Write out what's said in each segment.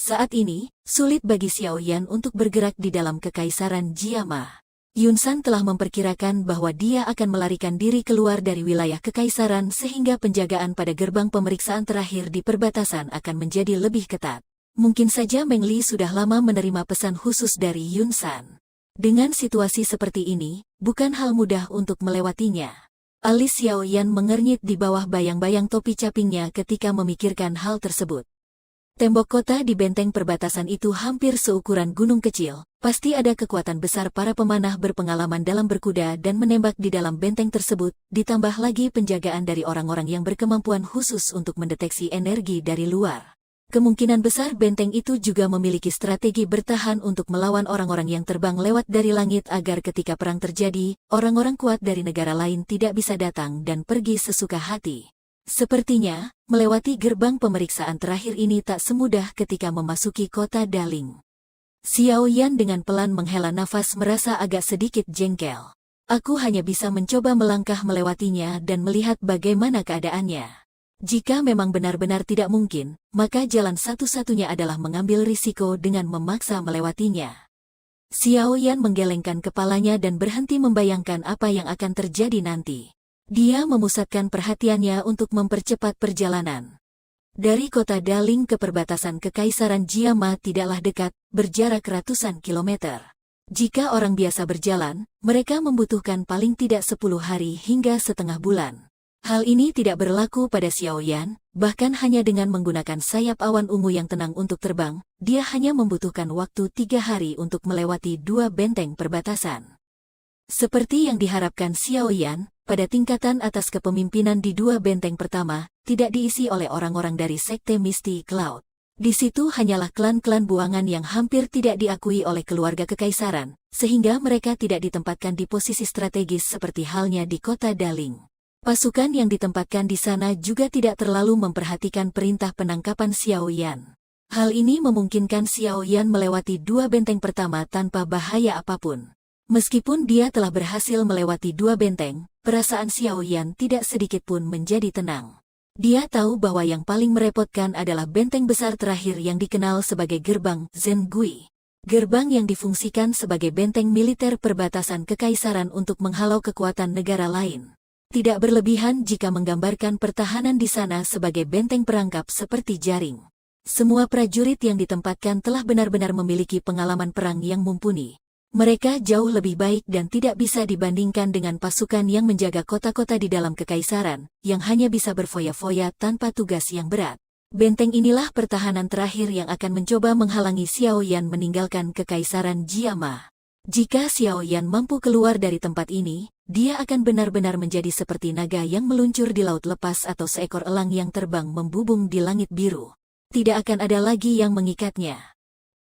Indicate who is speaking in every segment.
Speaker 1: Saat ini, sulit bagi Xiao Yan untuk bergerak di dalam kekaisaran Jiama. Yunsan telah memperkirakan bahwa dia akan melarikan diri keluar dari wilayah kekaisaran sehingga penjagaan pada gerbang pemeriksaan terakhir di perbatasan akan menjadi lebih ketat. Mungkin saja Meng Li sudah lama menerima pesan khusus dari Yunsan. Dengan situasi seperti ini, bukan hal mudah untuk melewatinya. Alis Xiao Yan mengernyit di bawah bayang-bayang topi capingnya ketika memikirkan hal tersebut. Tembok kota di benteng perbatasan itu hampir seukuran gunung kecil. Pasti ada kekuatan besar para pemanah berpengalaman dalam berkuda dan menembak di dalam benteng tersebut, ditambah lagi penjagaan dari orang-orang yang berkemampuan khusus untuk mendeteksi energi dari luar. Kemungkinan besar benteng itu juga memiliki strategi bertahan untuk melawan orang-orang yang terbang lewat dari langit agar ketika perang terjadi, orang-orang kuat dari negara lain tidak bisa datang dan pergi sesuka hati. Sepertinya, melewati gerbang pemeriksaan terakhir ini tak semudah ketika memasuki kota Daling. Xiao Yan dengan pelan menghela nafas merasa agak sedikit jengkel. Aku hanya bisa mencoba melangkah melewatinya dan melihat bagaimana keadaannya. Jika memang benar-benar tidak mungkin, maka jalan satu-satunya adalah mengambil risiko dengan memaksa melewatinya. Xiao Yan menggelengkan kepalanya dan berhenti membayangkan apa yang akan terjadi nanti. Dia memusatkan perhatiannya untuk mempercepat perjalanan. Dari kota Daling ke perbatasan kekaisaran Jiama tidaklah dekat, berjarak ratusan kilometer. Jika orang biasa berjalan, mereka membutuhkan paling tidak 10 hari hingga setengah bulan. Hal ini tidak berlaku pada Xiao Yan, bahkan hanya dengan menggunakan sayap awan ungu yang tenang untuk terbang, dia hanya membutuhkan waktu 3 hari untuk melewati 2 benteng perbatasan. Seperti yang diharapkan Xiao Yan, pada tingkatan atas kepemimpinan di 2 benteng pertama, tidak diisi oleh orang-orang dari Sekte Misty Cloud. Di situ hanyalah klan-klan buangan yang hampir tidak diakui oleh keluarga kekaisaran, sehingga mereka tidak ditempatkan di posisi strategis seperti halnya di kota Daling. Pasukan yang ditempatkan di sana juga tidak terlalu memperhatikan perintah penangkapan Xiao Yan. Hal ini memungkinkan Xiao Yan melewati 2 benteng pertama tanpa bahaya apapun. Meskipun dia telah berhasil melewati 2 benteng, perasaan Xiao Yan tidak sedikit pun menjadi tenang. Dia tahu bahwa yang paling merepotkan adalah benteng besar terakhir yang dikenal sebagai gerbang Zengui. Gerbang yang difungsikan sebagai benteng militer perbatasan kekaisaran untuk menghalau kekuatan negara lain. Tidak berlebihan jika menggambarkan pertahanan di sana sebagai benteng perangkap seperti jaring. Semua prajurit yang ditempatkan telah benar-benar memiliki pengalaman perang yang mumpuni. Mereka jauh lebih baik dan tidak bisa dibandingkan dengan pasukan yang menjaga kota-kota di dalam kekaisaran, yang hanya bisa berfoya-foya tanpa tugas yang berat. Benteng inilah pertahanan terakhir yang akan mencoba menghalangi Xiao Yan meninggalkan kekaisaran Jiama. Jika Xiao Yan mampu keluar dari tempat ini, dia akan benar-benar menjadi seperti naga yang meluncur di laut lepas atau seekor elang yang terbang membubung di langit biru. Tidak akan ada lagi yang mengikatnya.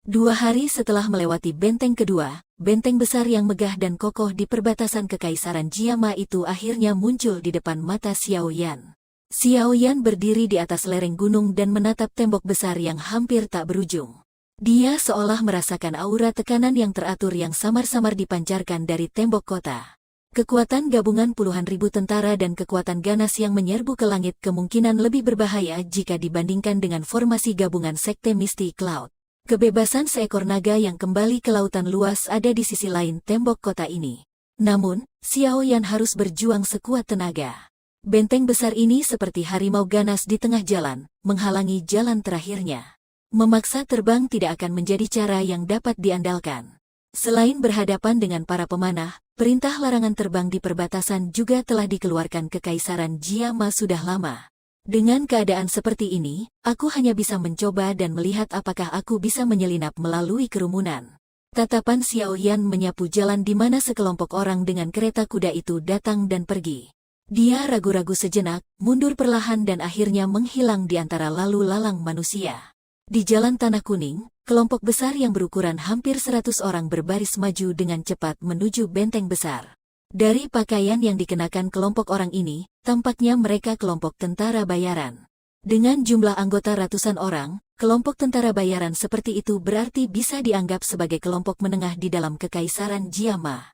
Speaker 1: 2 hari setelah melewati benteng kedua, benteng besar yang megah dan kokoh di perbatasan kekaisaran Jiama itu akhirnya muncul di depan mata Xiao Yan. Xiao Yan berdiri di atas lereng gunung dan menatap tembok besar yang hampir tak berujung. Dia seolah merasakan aura tekanan yang teratur yang samar-samar dipancarkan dari tembok kota. Kekuatan gabungan puluhan ribu tentara dan kekuatan ganas yang menyerbu ke langit kemungkinan lebih berbahaya jika dibandingkan dengan formasi gabungan Sekte Misty Cloud. Kebebasan seekor naga yang kembali ke lautan luas ada di sisi lain tembok kota ini. Namun, Xiao Yan harus berjuang sekuat tenaga. Benteng besar ini seperti harimau ganas di tengah jalan, menghalangi jalan terakhirnya. Memaksa terbang tidak akan menjadi cara yang dapat diandalkan. Selain berhadapan dengan para pemanah, perintah larangan terbang di perbatasan juga telah dikeluarkan Kekaisaran Jiama sudah lama. Dengan keadaan seperti ini, aku hanya bisa mencoba dan melihat apakah aku bisa menyelinap melalui kerumunan. Tatapan Xiao Yan menyapu jalan di mana sekelompok orang dengan kereta kuda itu datang dan pergi. Dia ragu-ragu sejenak, mundur perlahan dan akhirnya menghilang di antara lalu lalang manusia. Di jalan tanah kuning, kelompok besar yang berukuran hampir 100 orang berbaris maju dengan cepat menuju benteng besar. Dari pakaian yang dikenakan kelompok orang ini, tampaknya mereka kelompok tentara bayaran. Dengan jumlah anggota ratusan orang, kelompok tentara bayaran seperti itu berarti bisa dianggap sebagai kelompok menengah di dalam Kekaisaran Jiama.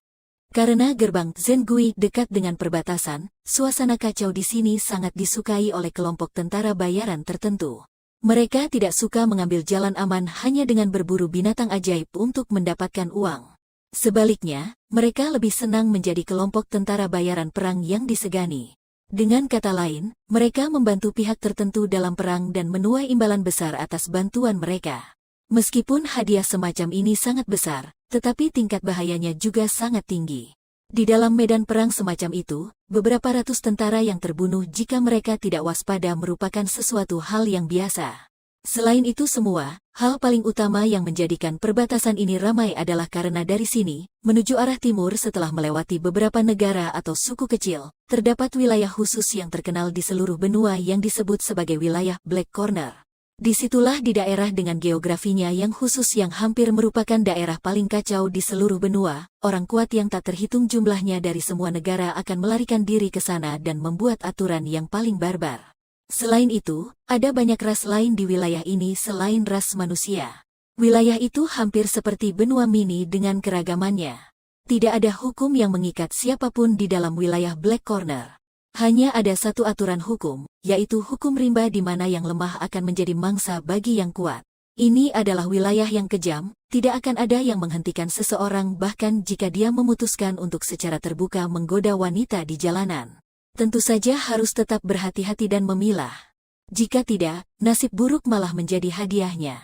Speaker 1: Karena gerbang Zengui dekat dengan perbatasan, suasana kacau di sini sangat disukai oleh kelompok tentara bayaran tertentu. Mereka tidak suka mengambil jalan aman hanya dengan berburu binatang ajaib untuk mendapatkan uang. Sebaliknya, mereka lebih senang menjadi kelompok tentara bayaran perang yang disegani. Dengan kata lain, mereka membantu pihak tertentu dalam perang dan menuai imbalan besar atas bantuan mereka. Meskipun hadiah semacam ini sangat besar, tetapi tingkat bahayanya juga sangat tinggi. Di dalam medan perang semacam itu, beberapa ratus tentara yang terbunuh jika mereka tidak waspada merupakan sesuatu hal yang biasa. Selain itu semua, hal paling utama yang menjadikan perbatasan ini ramai adalah karena dari sini, menuju arah timur setelah melewati beberapa negara atau suku kecil, terdapat wilayah khusus yang terkenal di seluruh benua yang disebut sebagai wilayah Black Corner. Disitulah di daerah dengan geografinya yang khusus yang hampir merupakan daerah paling kacau di seluruh benua, orang kuat yang tak terhitung jumlahnya dari semua negara akan melarikan diri ke sana dan membuat aturan yang paling barbar. Selain itu, ada banyak ras lain di wilayah ini selain ras manusia. Wilayah itu hampir seperti benua mini dengan keragamannya. Tidak ada hukum yang mengikat siapapun di dalam wilayah Black Corner. Hanya ada satu aturan hukum, yaitu hukum rimba di mana yang lemah akan menjadi mangsa bagi yang kuat. Ini adalah wilayah yang kejam, tidak akan ada yang menghentikan seseorang bahkan jika dia memutuskan untuk secara terbuka menggoda wanita di jalanan. Tentu saja harus tetap berhati-hati dan memilah. Jika tidak, nasib buruk malah menjadi hadiahnya.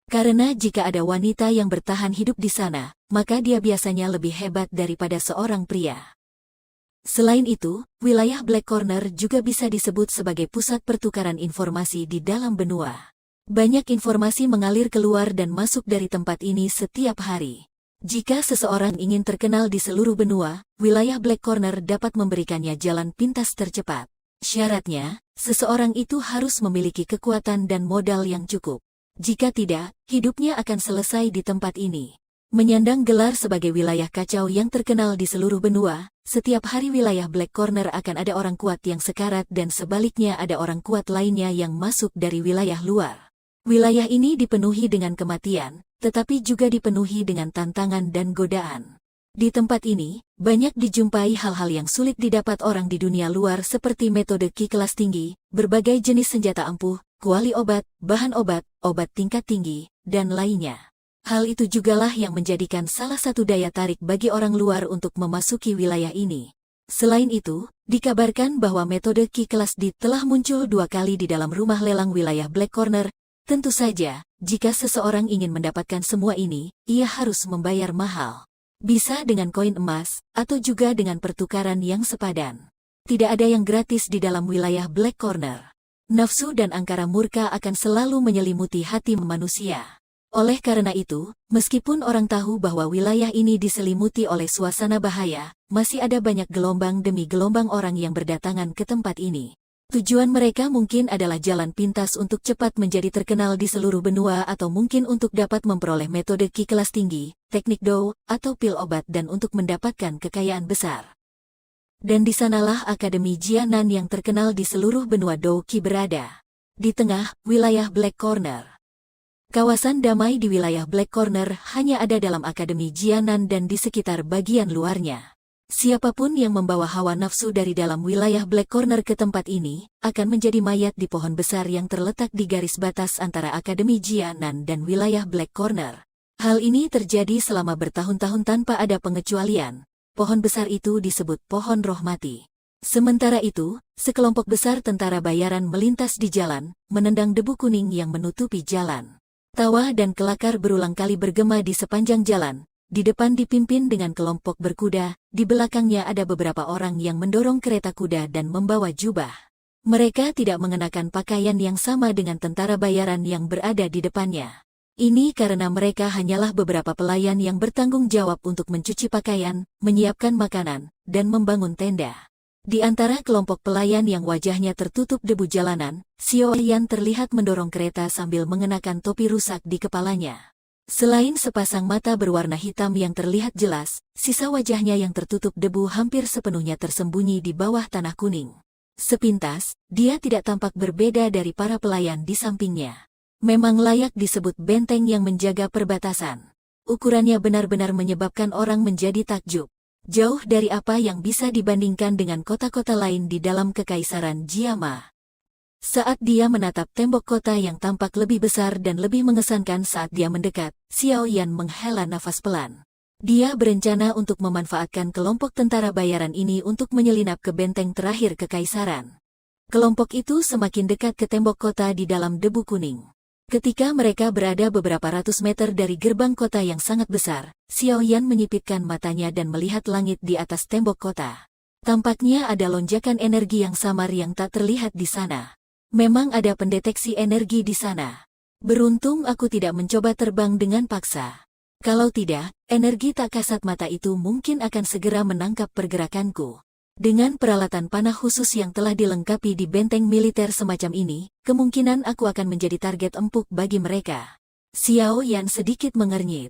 Speaker 1: Karena jika ada wanita yang bertahan hidup di sana, maka dia biasanya lebih hebat daripada seorang pria. Selain itu, wilayah Black Corner juga bisa disebut sebagai pusat pertukaran informasi di dalam benua. Banyak informasi mengalir keluar dan masuk dari tempat ini setiap hari. Jika seseorang ingin terkenal di seluruh benua, wilayah Black Corner dapat memberikannya jalan pintas tercepat. Syaratnya, seseorang itu harus memiliki kekuatan dan modal yang cukup. Jika tidak, hidupnya akan selesai di tempat ini. Menyandang gelar sebagai wilayah kacau yang terkenal di seluruh benua, setiap hari wilayah Black Corner akan ada orang kuat yang sekarat dan sebaliknya ada orang kuat lainnya yang masuk dari wilayah luar. Wilayah ini dipenuhi dengan kematian, tetapi juga dipenuhi dengan tantangan dan godaan. Di tempat ini, banyak dijumpai hal-hal yang sulit didapat orang di dunia luar seperti metode Ki kelas tinggi, berbagai jenis senjata ampuh, kuali obat, bahan obat, obat tingkat tinggi, dan lainnya. Hal itu jugalah yang menjadikan salah satu daya tarik bagi orang luar untuk memasuki wilayah ini. Selain itu, dikabarkan bahwa metode Ki kelas D telah muncul 2 kali di dalam rumah lelang wilayah Black Corner. Tentu saja, jika seseorang ingin mendapatkan semua ini, ia harus membayar mahal. Bisa dengan koin emas, atau juga dengan pertukaran yang sepadan. Tidak ada yang gratis di dalam wilayah Black Corner. Nafsu dan angkara murka akan selalu menyelimuti hati manusia. Oleh karena itu, meskipun orang tahu bahwa wilayah ini diselimuti oleh suasana bahaya, masih ada banyak gelombang demi gelombang orang yang berdatangan ke tempat ini. Tujuan mereka mungkin adalah jalan pintas untuk cepat menjadi terkenal di seluruh benua atau mungkin untuk dapat memperoleh metode Ki kelas tinggi, teknik Do, atau pil obat dan untuk mendapatkan kekayaan besar. Dan di sanalah Akademi Jianan yang terkenal di seluruh benua Do Ki berada. Di tengah, wilayah Black Corner. Kawasan damai di wilayah Black Corner hanya ada dalam Akademi Jianan dan di sekitar bagian luarnya. Siapapun yang membawa hawa nafsu dari dalam wilayah Black Corner ke tempat ini, akan menjadi mayat di pohon besar yang terletak di garis batas antara Akademi Jianan dan wilayah Black Corner. Hal ini terjadi selama bertahun-tahun tanpa ada pengecualian. Pohon besar itu disebut pohon roh mati. Sementara itu, sekelompok besar tentara bayaran melintas di jalan, menendang debu kuning yang menutupi jalan. Tawa dan kelakar berulang kali bergema di sepanjang jalan. Di depan dipimpin dengan kelompok berkuda, di belakangnya ada beberapa orang yang mendorong kereta kuda dan membawa jubah. Mereka tidak mengenakan pakaian yang sama dengan tentara bayaran yang berada di depannya. Ini karena mereka hanyalah beberapa pelayan yang bertanggung jawab untuk mencuci pakaian, menyiapkan makanan, dan membangun tenda. Di antara kelompok pelayan yang wajahnya tertutup debu jalanan, Xiao Lian terlihat mendorong kereta sambil mengenakan topi rusak di kepalanya. Selain sepasang mata berwarna hitam yang terlihat jelas, sisa wajahnya yang tertutup debu hampir sepenuhnya tersembunyi di bawah tanah kuning. Sepintas, dia tidak tampak berbeda dari para pelayan di sampingnya. Memang layak disebut benteng yang menjaga perbatasan. Ukurannya benar-benar menyebabkan orang menjadi takjub. Jauh dari apa yang bisa dibandingkan dengan kota-kota lain di dalam Kekaisaran Jiama. Saat dia menatap tembok kota yang tampak lebih besar dan lebih mengesankan saat dia mendekat, Xiao Yan menghela nafas pelan. Dia berencana untuk memanfaatkan kelompok tentara bayaran ini untuk menyelinap ke benteng terakhir kekaisaran. Kelompok itu semakin dekat ke tembok kota di dalam debu kuning. Ketika mereka berada beberapa ratus meter dari gerbang kota yang sangat besar, Xiao Yan menyipitkan matanya dan melihat langit di atas tembok kota. Tampaknya ada lonjakan energi yang samar yang tak terlihat di sana. Memang ada pendeteksi energi di sana. Beruntung aku tidak mencoba terbang dengan paksa. Kalau tidak, energi tak kasat mata itu mungkin akan segera menangkap pergerakanku. Dengan peralatan panah khusus yang telah dilengkapi di benteng militer semacam ini, kemungkinan aku akan menjadi target empuk bagi mereka. Xiao Yan sedikit mengernyit.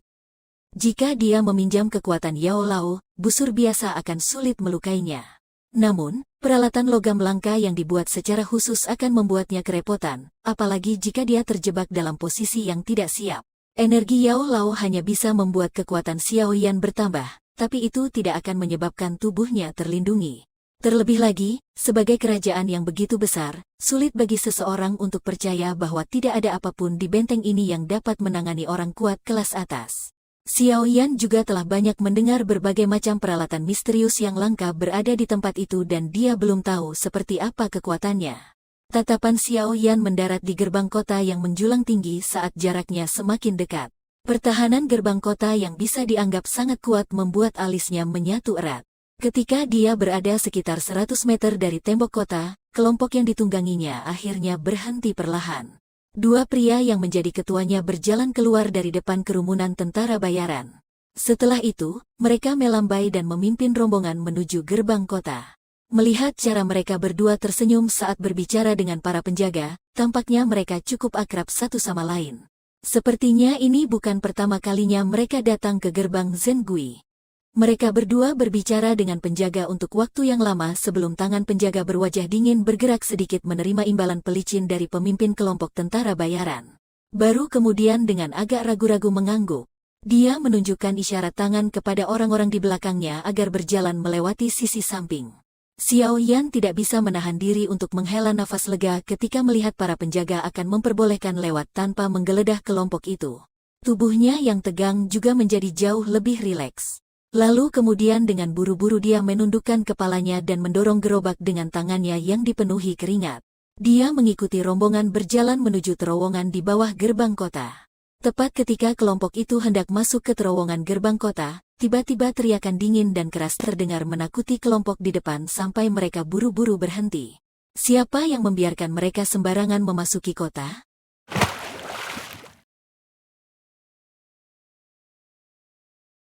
Speaker 1: Jika dia meminjam kekuatan Yao Lao, busur biasa akan sulit melukainya. Namun, peralatan logam langka yang dibuat secara khusus akan membuatnya kerepotan, apalagi jika dia terjebak dalam posisi yang tidak siap. Energi Yao Lao hanya bisa membuat kekuatan Xiao Yan bertambah, tapi itu tidak akan menyebabkan tubuhnya terlindungi. Terlebih lagi, sebagai kerajaan yang begitu besar, sulit bagi seseorang untuk percaya bahwa tidak ada apapun di benteng ini yang dapat menangani orang kuat kelas atas. Xiao Yan juga telah banyak mendengar berbagai macam peralatan misterius yang langka berada di tempat itu dan dia belum tahu seperti apa kekuatannya. Tatapan Xiao Yan mendarat di gerbang kota yang menjulang tinggi saat jaraknya semakin dekat. Pertahanan gerbang kota yang bisa dianggap sangat kuat membuat alisnya menyatu erat. Ketika dia berada sekitar 100 meter dari tembok kota, kelompok yang ditungganginya akhirnya berhenti perlahan. Dua pria yang menjadi ketuanya berjalan keluar dari depan kerumunan tentara bayaran. Setelah itu, mereka melambai dan memimpin rombongan menuju gerbang kota. Melihat cara mereka berdua tersenyum saat berbicara dengan para penjaga, tampaknya mereka cukup akrab satu sama lain. Sepertinya ini bukan pertama kalinya mereka datang ke gerbang Zengui. Mereka berdua berbicara dengan penjaga untuk waktu yang lama sebelum tangan penjaga berwajah dingin bergerak sedikit menerima imbalan pelicin dari pemimpin kelompok tentara bayaran. Baru kemudian dengan agak ragu-ragu mengangguk, dia menunjukkan isyarat tangan kepada orang-orang di belakangnya agar berjalan melewati sisi samping. Xiao Yan tidak bisa menahan diri untuk menghela nafas lega ketika melihat para penjaga akan memperbolehkan lewat tanpa menggeledah kelompok itu. Tubuhnya yang tegang juga menjadi jauh lebih rileks. Lalu kemudian dengan buru-buru dia menundukkan kepalanya dan mendorong gerobak dengan tangannya yang dipenuhi keringat. Dia mengikuti rombongan berjalan menuju terowongan di bawah gerbang kota. Tepat ketika kelompok itu hendak masuk ke terowongan gerbang kota, tiba-tiba teriakan dingin dan keras terdengar menakuti kelompok di depan sampai mereka buru-buru berhenti. Siapa yang membiarkan mereka sembarangan memasuki kota?